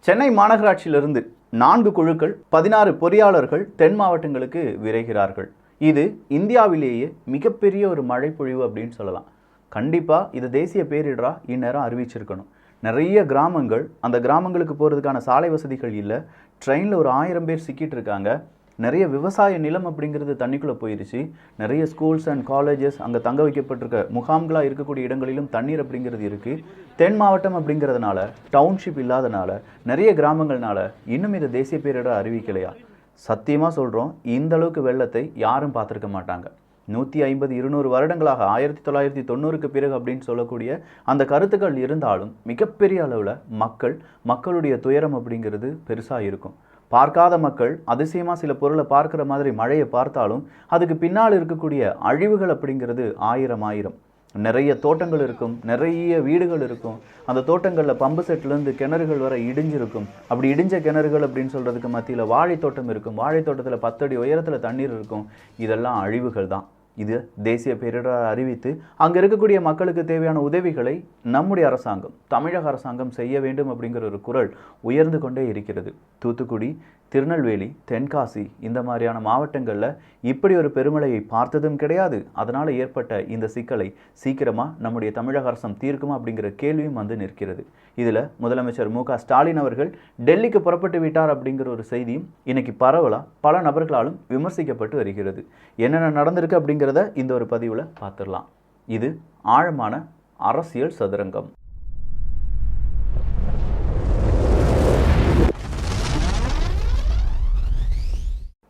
சென்னை மாநகராட்சியிலிருந்து 4 குழுக்கள் 16 பொறியாளர்கள் தென் மாவட்டங்களுக்கு விரைகிறார்கள். இது இந்தியாவிலேயே மிகப்பெரிய ஒரு மழை பொழிவு அப்படின்னு சொல்லலாம். கண்டிப்பாக இது தேசிய பேரிடரா இந்நேரம் அறிவிச்சிருக்கணும். நிறைய கிராமங்கள், அந்த கிராமங்களுக்கு போகிறதுக்கான சாலை வசதிகள் இல்லை. ட்ரெயினில் ஒரு 1000 பேர் சிக்கிட்டு இருக்காங்க. நிறைய விவசாய நிலம் அப்படிங்கிறது தண்ணிக்குள்ளே போயிடுச்சு. நிறைய ஸ்கூல்ஸ் அண்ட் காலேஜஸ், அங்கே தங்க வைக்கப்பட்டிருக்க முகாம்களாக இருக்கக்கூடிய இடங்களிலும் தண்ணீர் அப்படிங்கிறது இருக்குது. தென் மாவட்டம் அப்படிங்கிறதுனால, டவுன்ஷிப் இல்லாதனால, நிறைய கிராமங்கள்னால இன்னும் இதை தேசிய பேரிடர் அறிவிக்கலையா? சத்தியமாக சொல்கிறோம், இந்த அளவுக்கு வெள்ளத்தை யாரும் பார்த்துருக்க மாட்டாங்க. 150-200 வருடங்களாக 1990க்கு பிறகு அப்படின்னு சொல்லக்கூடிய அந்த கருத்துக்கள் இருந்தாலும் மிகப்பெரிய அளவில் மக்களுடைய துயரம் அப்படிங்கிறது பெருசாக இருக்கும். பார்க்காத மக்கள் அதிசயமாக சில பொருளை பார்க்குற மாதிரி மழையை பார்த்தாலும் அதுக்கு பின்னால் இருக்கக்கூடிய அழிவுகள் அப்படிங்கிறது ஆயிரம். நிறைய தோட்டங்கள் இருக்கும், நிறைய வீடுகள் இருக்கும். அந்த தோட்டங்களில் பம்பு செட்லேருந்து கிணறுகள் வர இடிஞ்சிருக்கும். அப்படி இடிஞ்ச கிணறுகள் அப்படின்னு சொல்கிறதுக்கு மத்தியில் வாழைத்தோட்டம் இருக்கும். வாழைத்தோட்டத்தில் 10 அடி உயரத்தில் தண்ணீர் இருக்கும். இதெல்லாம் அழிவுகள் தான். இது தேசிய பேரிடர் அறிவித்து அங்கே இருக்கக்கூடிய மக்களுக்கு தேவையான உதவிகளை நம்முடைய அரசாங்கம், தமிழக அரசாங்கம் செய்ய வேண்டும் அப்படிங்கிற ஒரு குரல் உயர்ந்து கொண்டே இருக்கிறது. தூத்துக்குடி, திருநெல்வேலி, தென்காசி இந்த மாதிரியான மாவட்டங்களில் இப்படி ஒரு பெருமழையை பார்த்ததும் கிடையாது. அதனால் ஏற்பட்ட இந்த சிக்கலை சீக்கிரமாக நம்முடைய தமிழக அரசம் தீர்க்குமா அப்படிங்கிற கேள்வியும் வந்து நிற்கிறது. இதில் முதலமைச்சர் மு.க. ஸ்டாலின் அவர்கள் டெல்லிக்கு புறப்பட்டு விட்டார் அப்படிங்கிற ஒரு செய்தியும் இன்னைக்கு பரவலாக பல நபர்களாலும் விமர்சிக்கப்பட்டு வருகிறது. என்னென்ன நடந்திருக்கு அப்படிங்கிறத இந்த ஒரு பதிவில் பார்த்துடலாம். இது ஆழமான அரசியல் சதுரங்கம்.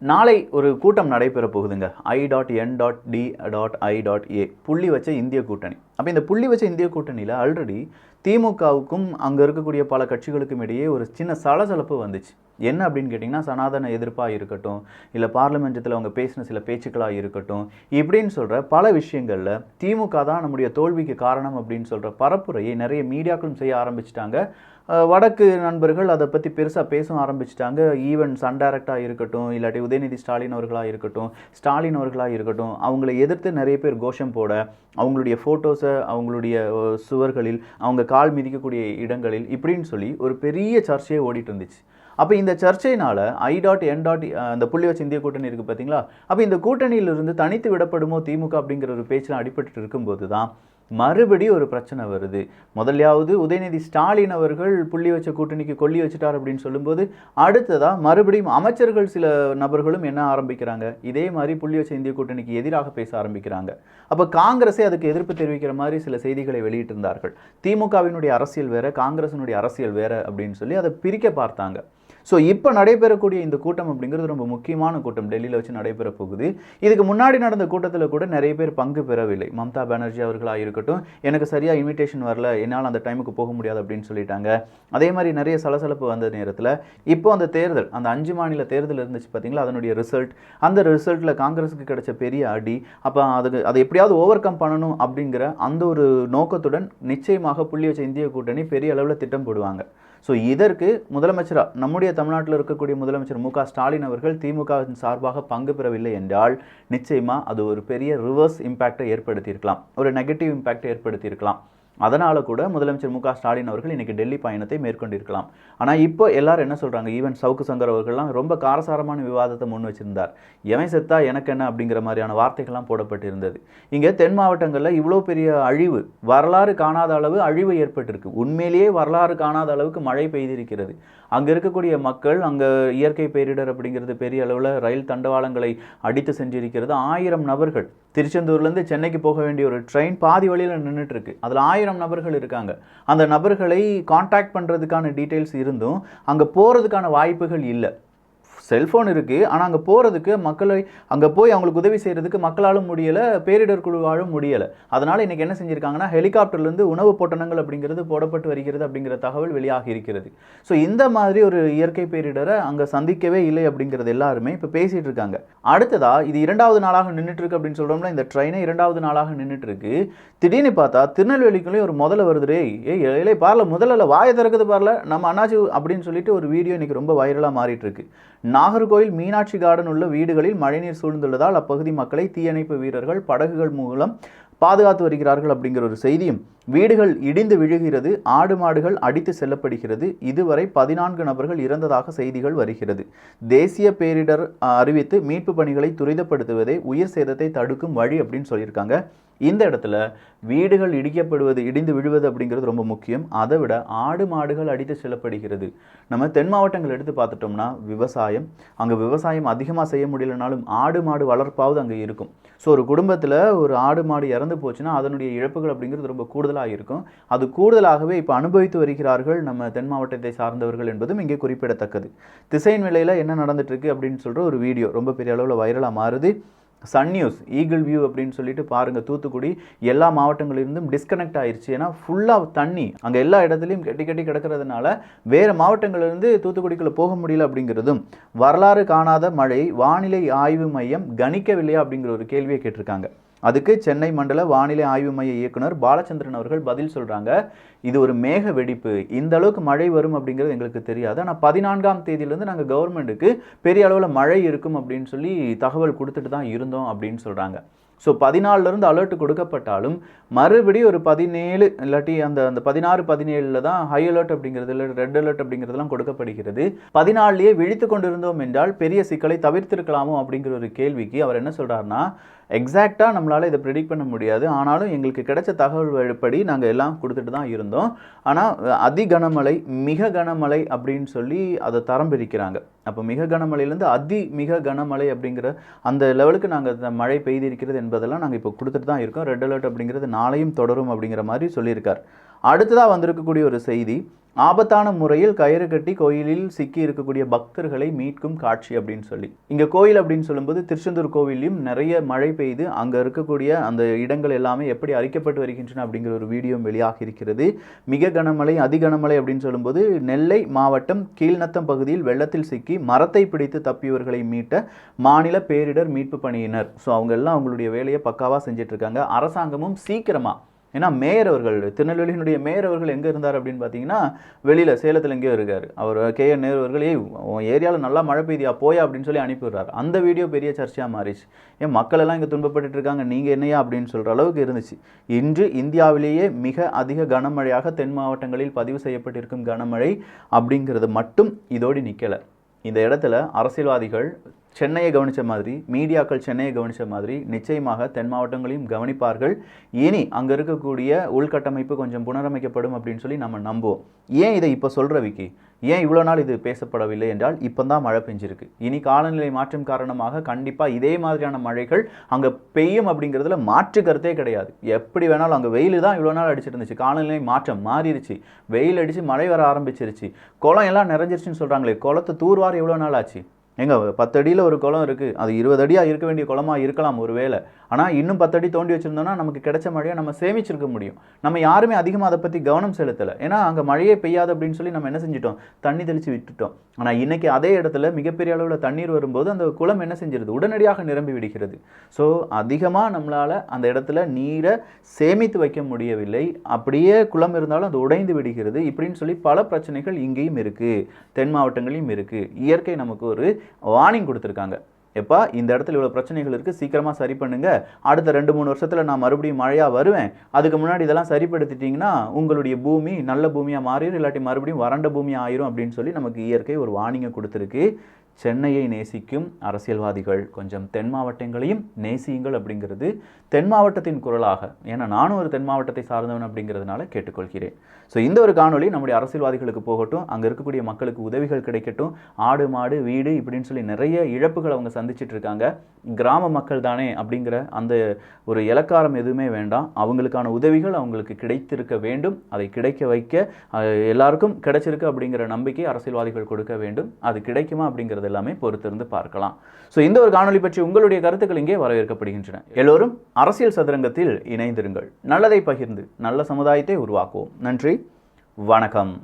நாளை ஒரு கூட்டம் நடைபெற போகுதுங்க. I.N.D.I.A புள்ளி வச்ச இந்திய கூட்டணி. அப்போ இந்த புள்ளி வச்ச இந்திய கூட்டணியில் ஆல்ரெடி திமுகவுக்கும் அங்கே இருக்கக்கூடிய பல கட்சிகளுக்கும் இடையே ஒரு சின்ன சலசலப்பு வந்துச்சு. என்ன அப்படின்னு கேட்டிங்கன்னா, சனாதன எதிர்ப்பாக இருக்கட்டும், இல்லை பார்லிமெண்ட்டத்தில் அவங்க பேசின சில பேச்சுக்களாக இருக்கட்டும், இப்படின்னு சொல்கிற பல விஷயங்களில் திமுக தான் நம்முடைய தோல்விக்கு காரணம் அப்படின்னு சொல்கிற பரப்புரையை நிறைய மீடியாக்களும் செய்ய ஆரம்பிச்சிட்டாங்க. வடக்கு நண்பர்கள் அதை பற்றி பெருசாக பேச ஆரம்பிச்சிட்டாங்க. ஈவன் சன்டைரக்டாக இருக்கட்டும், இல்லாட்டி உதயநிதி ஸ்டாலின் அவர்களாக இருக்கட்டும், அவங்கள எதிர்த்து நிறைய பேர் கோஷம் போட, அவங்களுடைய ஃபோட்டோஸை அவங்களுடைய சுவர்களில், அவங்க கால் மிதிக்கக்கூடிய இடங்களில் இப்படின்னு சொல்லி ஒரு பெரிய சர்ச்சையே ஓடிட்டு இருந்துச்சு. அப்போ இந்த சர்ச்சையினால் I.N. அந்த புள்ளி வச்ச இந்திய கூட்டணி இருக்குது பார்த்தீங்களா? அப்போ இந்த கூட்டணியிலிருந்து தனித்து விடப்படுமோ திமுக அப்படிங்கிற ஒரு பேச்சில் அடிபட்டு இருக்கும்போது தான் மறுபடியும் ஒரு பிரச்சனை வருது. முதல்யாவது உதயநிதி ஸ்டாலின் அவர்கள் புள்ளி வச்ச கூட்டணிக்கு கொல்லி வச்சுட்டார் அப்படின்னு சொல்லும்போது, அடுத்ததாக மறுபடியும் அமைச்சர்கள் சில நபர்களும் என்ன ஆரம்பிக்கிறாங்க, இதே மாதிரி புள்ளி வச்ச இந்திய கூட்டணிக்கு எதிராக பேச ஆரம்பிக்கிறாங்க. அப்போ காங்கிரஸே அதுக்கு எதிர்ப்பு தெரிவிக்கிற மாதிரி சில செய்திகளை வெளியிட்டிருந்தார்கள். திமுகவினுடைய அரசியல் வேற, காங்கிரசினுடைய அரசியல் வேற அப்படின்னு சொல்லி அதை பிரிக்க பார்த்தாங்க. ஸோ இப்போ நடைபெறக்கூடிய இந்த கூட்டம் அப்படிங்கிறது ரொம்ப முக்கியமான கூட்டம். டெல்லியில் வச்சு நடைபெற போகுது. இதுக்கு முன்னாடி நடந்த கூட்டத்தில் கூட நிறைய பேர் பங்கு பெறவில்லை. மம்தா பானர்ஜி அவர்களாக இருக்கட்டும், எனக்கு சரியாக இன்விடேஷன் வரல, என்னால் அந்த டைமுக்கு போக முடியாது அப்படின்னு சொல்லிட்டாங்க. அதே மாதிரி நிறைய சலசலப்பு வந்த நேரத்தில் இப்போ அந்த தேர்தல், அந்த 5 மாநில தேர்தல் இருந்துச்சு பார்த்தீங்களா, அதனுடைய அந்த ரிசல்ட்டில் காங்கிரஸுக்கு கிடைச்ச பெரிய அடி. அப்போ அதை எப்படியாவது ஓவர் கம் பண்ணணும் அப்படிங்கிற அந்த ஒரு நோக்கத்துடன் நிச்சயமாக புள்ளி வச்ச இந்திய கூட்டணி பெரிய அளவில் திட்டம் போடுவாங்க. ஸோ இதற்கு முதலமைச்சராக நம்முடைய தமிழ்நாட்டில் இருக்கக்கூடிய முதலமைச்சர் மு.க. ஸ்டாலின் அவர்கள் திமுகவின் சார்பாக பங்கு பெறவில்லை என்றால் நிச்சயமாக அது ஒரு பெரிய ரிவர்ஸ் இம்பேக்டை ஏற்படுத்தியிருக்கலாம், ஒரு நெகட்டிவ் இம்பேக்டை ஏற்படுத்தியிருக்கலாம். அதனால் கூட முதலமைச்சர் மு.க. ஸ்டாலின் அவர்கள் இன்றைக்கி டெல்லி பயணத்தை மேற்கொண்டிருக்கலாம். ஆனால் இப்போ எல்லாரும் என்ன சொல்கிறாங்க, ஈவன் சவுக்கு சங்கர் அவர்கள்லாம் ரொம்ப காரசாரமான விவாதத்தை முன் வச்சிருந்தார். எவன் செத்தா எனக்கு என்ன அப்படிங்கிற மாதிரியான வார்த்தைகள்லாம் போடப்பட்டிருந்தது. இங்கே தென் மாவட்டங்களில் இவ்வளோ பெரிய அழிவு, வரலாறு காணாத அளவு அழிவு ஏற்பட்டிருக்கு. உண்மையிலேயே வரலாறு காணாத அளவுக்கு மழை பெய்திருக்கிறது. அங்கே இருக்கக்கூடிய மக்கள், அங்கே இயற்கை பேரிடர் அப்படிங்கிறது பெரிய அளவில் ரயில் தண்டவாளங்களை அடித்து சென்றிருக்கிறது. 1000 நபர்கள் திருச்செந்தூர்லேருந்து சென்னைக்கு போக வேண்டிய ஒரு ட்ரெயின் பாதி வழியில் நின்றுட்டுருக்கு. அதில் 1000 நபர்கள் இருக்காங்க. அந்த நபர்களை கான்டாக்ட் பண்ணுறதுக்கான டீட்டெயில்ஸ் இருந்தும் அங்கே போகிறதுக்கான வாய்ப்புகள் இல்லை. செல்ஃபோன் இருக்குது, ஆனால் அங்கே போகிறதுக்கு மக்களை, அங்கே போய் அவங்களுக்கு உதவி செய்கிறதுக்கு மக்களாலும் முடியலை, பேரிடர் குழுவாலும் முடியலை. அதனால் இன்றைக்கி என்ன செஞ்சுருக்காங்கன்னா, ஹெலிகாப்டர்லேருந்து உணவு பொட்டணங்கள் அப்படிங்கிறது போடப்பட்டு வருகிறது அப்படிங்கிற தகவல் வெளியாகி இருக்கிறது. ஸோ இந்த மாதிரி ஒரு இயற்கை பேரிடரை அங்கே சந்திக்கவே இல்லை அப்படிங்கிறது எல்லாருமே இப்போ பேசிகிட்டு இருக்காங்க. அடுத்ததாக இது 2வது நாளாக நின்றுட்டுருக்கு அப்படின்னு சொல்கிறோம்னா, இந்த ட்ரெயினை 2வது நாளாக நின்றுட்டுருக்கு. திடீர்னு பார்த்தா திருநெல்வேலிக்குள்ளேயும் ஒரு முதல்ல வருது. ஏழை பார்ல முதல்ல வாயை திறக்குது பார்ல நம்ம அண்ணாச்சி அப்படின்னு சொல்லிட்டு ஒரு வீடியோ இன்றைக்கி ரொம்ப வைரலாக மாறிட்டு இருக்கு. நாகர்கோயில் மீனாட்சி கார்டன் உள்ள வீடுகளில் மழைநீர் சூழ்ந்துள்ளதால் அப்பகுதி மக்களை தீயணைப்பு வீரர்கள் படகுகள் மூலம் பாதுகாத்து வருகிறார்கள் அப்படிங்கிற ஒரு செய்தியும், வீடுகள் இடிந்து விழுகிறது, ஆடு மாடுகள் அடித்து செல்லப்படுகிறது, இதுவரை 14 நபர்கள் இறந்ததாக செய்திகள் வருகிறது. தேசிய பேரிடர் அறிவித்து மீட்பு பணிகளை துரிதப்படுத்துவதே உயிர் சேதத்தை தடுக்கும் வழி அப்படின்னு சொல்லியிருக்காங்க. இந்த இடத்துல வீடுகள் இடிந்து விழுவது அப்படிங்கிறது ரொம்ப முக்கியம். அதை விட ஆடு மாடுகள் அடித்து செல்லப்படுகிறது. நம்ம தென் மாவட்டங்கள் எடுத்து பார்த்துட்டோம்னா விவசாயம், அங்கே விவசாயம் அதிகமாக செய்ய முடியலனாலும் ஆடு மாடு வளர்ப்பாவது அங்கே இருக்கும். ஸோ ஒரு குடும்பத்தில் ஒரு ஆடு மாடு இறந்து போச்சுன்னா அதனுடைய இழப்புகள் அப்படிங்கிறது ரொம்ப கூடுதலாக இருக்கும். அது கூடுதலாகவே இப்போ அனுபவித்து வருகிறார்கள் நம்ம தென் மாவட்டத்தை சார்ந்தவர்கள் என்பதும் இங்கே குறிப்பிடத்தக்கது. திசையின் விலையில் என்ன நடந்துட்டு இருக்கு அப்படின்னு சொல்கிற ஒரு வீடியோ ரொம்ப பெரிய அளவில் வைரலாக மாறுது. சன் நியூஸ் ஈகிள் வியூ அப்படின்னு சொல்லிட்டு பாருங்கள், தூத்துக்குடி எல்லா மாவட்டங்களிலிருந்தும் டிஸ்கனெக்ட் ஆயிடுச்சு. ஏன்னா ஃபுல்லாக தண்ணி அங்கே எல்லா இடத்துலையும் கட்டி கிடக்கிறதுனால வேறு மாவட்டங்களிலிருந்து தூத்துக்குடிக்குள்ளே போக முடியல அப்படிங்கிறதும், வரலாறு காணாத மழை வானிலை ஆய்வு மையம் கணிக்கவில்லையா அப்படிங்கிற ஒரு கேள்வியை கேட்டிருக்காங்க. அதுக்கு சென்னை மண்டல வானிலை ஆய்வு மைய இயக்குனர் பாலச்சந்திரன் அவர்கள் பதில் சொல்கிறாங்க, இது ஒரு மேக வெடிப்பு, இந்த அளவுக்கு மழை வரும் அப்படிங்கிறது எங்களுக்கு தெரியாது. ஆனால் 14ஆம் தேதியிலேருந்து நாங்கள் கவர்மெண்ட்டுக்கு பெரிய அளவில் மழை இருக்கும் அப்படின்னு சொல்லி தகவல் கொடுத்துட்டு தான் இருந்தோம் அப்படின்னு சொல்கிறாங்க. ஸோ 14லேருந்து அலர்ட் கொடுக்கப்பட்டாலும் மறுபடியும் ஒரு 17 இல்லாட்டி அந்த 16, 17 தான் ஹை அலர்ட் அப்படிங்கிறது இல்லை ரெட் அலர்ட் அப்படிங்கிறதுலாம் கொடுக்கப்படுகிறது. 14லேயே விழித்து கொண்டிருந்தோம் என்றால் பெரிய சிக்கலை தவிர்த்திருக்கலாமோ அப்படிங்கிற ஒரு கேள்விக்கு அவர் என்ன சொல்கிறாருன்னா, எக்ஸாக்டாக நம்மளால் இதை ப்ரெடிக்ட் பண்ண முடியாது, ஆனாலும் எங்களுக்கு கிடைச்ச தகவல் படி நாங்கள் எல்லாம் கொடுத்துட்டு தான் இருந்தோம். ஆனால் அதி கனமழை, மிக கனமழை அப்படின்னு சொல்லி அதை தரம் பிரிக்கிறாங்க. அப்போ மிக கனமழையிலேருந்து மிக கனமழை அப்படிங்கிற அந்த லெவலுக்கு நாங்கள் மழை பெய்திருக்கிறது என்பதெல்லாம் நாங்கள் இப்போ கொடுத்துட்டு தான் இருக்கோம். ரெட் அலர்ட் அப்படிங்கிறது நாளையும் தொடரும் அப்படிங்கிற மாதிரி சொல்லியிருக்கார். அடுத்ததாக வந்திருக்கக்கூடிய ஒரு செய்தி, ஆபத்தான முறையில் கயிறு கட்டி கோயிலில் சிக்கி இருக்கக்கூடிய பக்தர்களை மீட்கும் காட்சி அப்படின்னு சொல்லி. இங்கே கோயில் அப்படின்னு சொல்லும்போது திருச்செந்தூர் கோவிலையும் நிறைய மழை பெய்து அங்கே இருக்கக்கூடிய அந்த இடங்கள் எல்லாமே எப்படி அரிக்கப்பட்டு வருகின்றன அப்படிங்கிற ஒரு வீடியோ வெளியாக இருக்கிறது. மிக கனமழை, அதிகனமழை அப்படின்னு சொல்லும்போது நெல்லை மாவட்டம் கீழ்நத்தம் பகுதியில் வெள்ளத்தில் சிக்கி மரத்தை பிடித்து தப்பியவர்களை மீட்ட மாநில பேரிடர் மீட்பு பணியினர். ஸோ அவங்க எல்லாம் அவங்களுடைய வேலையை பக்காவாக செஞ்சுட்டு இருக்காங்க. அரசாங்கமும் சீக்கிரமாக, ஏன்னா மேயர் அவர்கள், திருநெல்வேலியினுடைய மேயர் அவர்கள் எங்கே இருந்தார் அப்படின்னு பார்த்தீங்கன்னா வெளியில் சேலத்தில் எங்கேயோ இருக்கார். அவர் KN நேரு அவர்கள், உன் ஏரியாவில் நல்லா மழை பெய்தியா போயா அப்படின்னு சொல்லி அனுப்பிடுறாரு. அந்த வீடியோ பெரிய சர்ச்சையாக மாறிச்சு. ஏன் மக்கள் எல்லாம் இங்கே துன்பப்பட்டு இருக்காங்க, நீங்கள் என்னையா அப்படின்னு சொல்கிற அளவுக்கு இருந்துச்சு. இன்று இந்தியாவிலேயே மிக அதிக கனமழையாக தென் மாவட்டங்களில் பதிவு செய்யப்பட்டிருக்கும் கனமழை அப்படிங்கிறது மட்டும் இதோடு நிற்கலை. இந்த இடத்துல அரசியல்வாதிகள் சென்னையை கவனித்த மாதிரி, மீடியாக்கள் சென்னையை கவனித்த மாதிரி நிச்சயமாக தென் மாவட்டங்களையும் கவனிப்பார்கள். இனி அங்கே இருக்கக்கூடிய உள்கட்டமைப்பு கொஞ்சம் புனரமைக்கப்படும் அப்படின்னு சொல்லி நம்ம நம்புவோம். ஏன் இதை இப்போ சொல்கிற விக்கி, ஏன் இவ்வளோ நாள் இது பேசப்படவில்லை என்றால் இப்போ தான் மழை பெஞ்சிருக்கு. இனி காலநிலை மாற்றம் காரணமாக கண்டிப்பாக இதே மாதிரியான மழைகள் அங்கே பெய்யும் அப்படிங்கிறதுல மாற்று கருத்தே கிடையாது. எப்படி வேணாலும், அங்கே வெயில் தான் இவ்வளோ நாள் அடிச்சிட்டு இருந்துச்சு, காலநிலை மாற்றம் மாறிடுச்சு, வெயில் அடித்து மழை வர ஆரம்பிச்சிருச்சு, குளம் எல்லாம் நிறைஞ்சிருச்சுன்னு சொல்கிறாங்களே, குளத்தை தூர்வார எவ்வளோ நாள் ஆச்சு? எங்க 10 அடியில் ஒரு குளம் இருக்குது, அது 20 அடியாக இருக்க வேண்டிய குளமாக இருக்கலாம் ஒரு வேளை. ஆனால் இன்னும் 10 அடி தோண்டி வச்சுருந்தோன்னா நமக்கு கிடைச்ச மழையை நம்ம சேமிச்சிருக்க முடியும். நம்ம யாருமே அதிகமாக அதை பற்றி கவனம் செலுத்தலை. ஏன்னா அங்கே மழையே பெய்யாது அப்படின்னு சொல்லி நம்ம என்ன செஞ்சிட்டோம், தண்ணி தெளித்து விட்டுட்டோம். ஆனால் இன்றைக்கி அதே இடத்துல மிகப்பெரிய அளவில் தண்ணீர் வரும்போது அந்த குளம் என்ன செஞ்சிருது, உடனடியாக நிரம்பி விடுகிறது. ஸோ அதிகமாக நம்மளால் அந்த இடத்துல நீரை சேமித்து வைக்க முடியவில்லை. அப்படியே குளம் இருந்தாலும் அது உடைந்து விடுகிறது. இப்படின்னு சொல்லி பல பிரச்சனைகள் இங்கேயும் இருக்குது, தென் மாவட்டங்களையும் இருக்குது. இயற்கை நமக்கு ஒரு வார்னிங் கொடுத்துருக்காங்க. எப்பா இந்த இடத்துல இவ்வளோ பிரச்சனைகள் இருக்குது, சீக்கிரமாக சரி பண்ணுங்க, அடுத்த 2-3 வருஷத்தில் நான் மறுபடியும் மழையாக வருவேன், அதுக்கு முன்னாடி இதெல்லாம் சரிப்படுத்திட்டிங்கன்னா உங்களுடைய பூமி நல்ல பூமியாக மாறிடும், இல்லாட்டி மறுபடியும் வறண்ட பூமியாக ஆயிரும் அப்படின்னு சொல்லி நமக்கு இயற்கை ஒரு வார்னிங்கை கொடுத்துருக்கு. சென்னையை நேசிக்கும் அரசியல்வாதிகள் கொஞ்சம் தென் மாவட்டங்களையும் நேசியுங்கள் அப்படிங்கிறது தென் மாவட்டத்தின் குரலாக, ஏன்னா நானும் ஒரு தென் மாவட்டத்தை சார்ந்தவன் அப்படிங்கிறதுனால கேட்டுக்கொள்கிறேன். ஸோ இந்த ஒரு காணொலி நம்முடைய அரசியல்வாதிகளுக்கு போகட்டும், அங்கே இருக்கக்கூடிய மக்களுக்கு உதவிகள் கிடைக்கட்டும். ஆடு மாடு வீடு இப்படின்னு சொல்லி நிறைய இழப்புகள் அவங்க சந்திச்சுட்டு இருக்காங்க. கிராம மக்கள் தானே அப்படிங்கிற அந்த ஒரு இலக்காரம் எதுவுமே வேண்டாம். அவங்களுக்கான உதவிகள் அவங்களுக்கு கிடைத்திருக்க வேண்டும். அதை கிடைக்க வைக்க எல்லாருக்கும் கிடைச்சிருக்கு அப்படிங்கிற நம்பிக்கை அரசியல்வாதிகள் கொடுக்க வேண்டும். அது கிடைக்குமா அப்படிங்கிறது எல்லாமே பொறுத்திருந்து பார்க்கலாம். ஸோ இந்த ஒரு காணொலி பற்றி உங்களுடைய கருத்துக்கள் இங்கே வரவேற்கப்படுகின்றன. எல்லோரும் அரசியல் சதுரங்கத்தில் இணைந்திருங்கள். நல்லதை பகிர்ந்து நல்ல சமுதாயத்தை உருவாக்குவோம். நன்றி, வணக்கம்.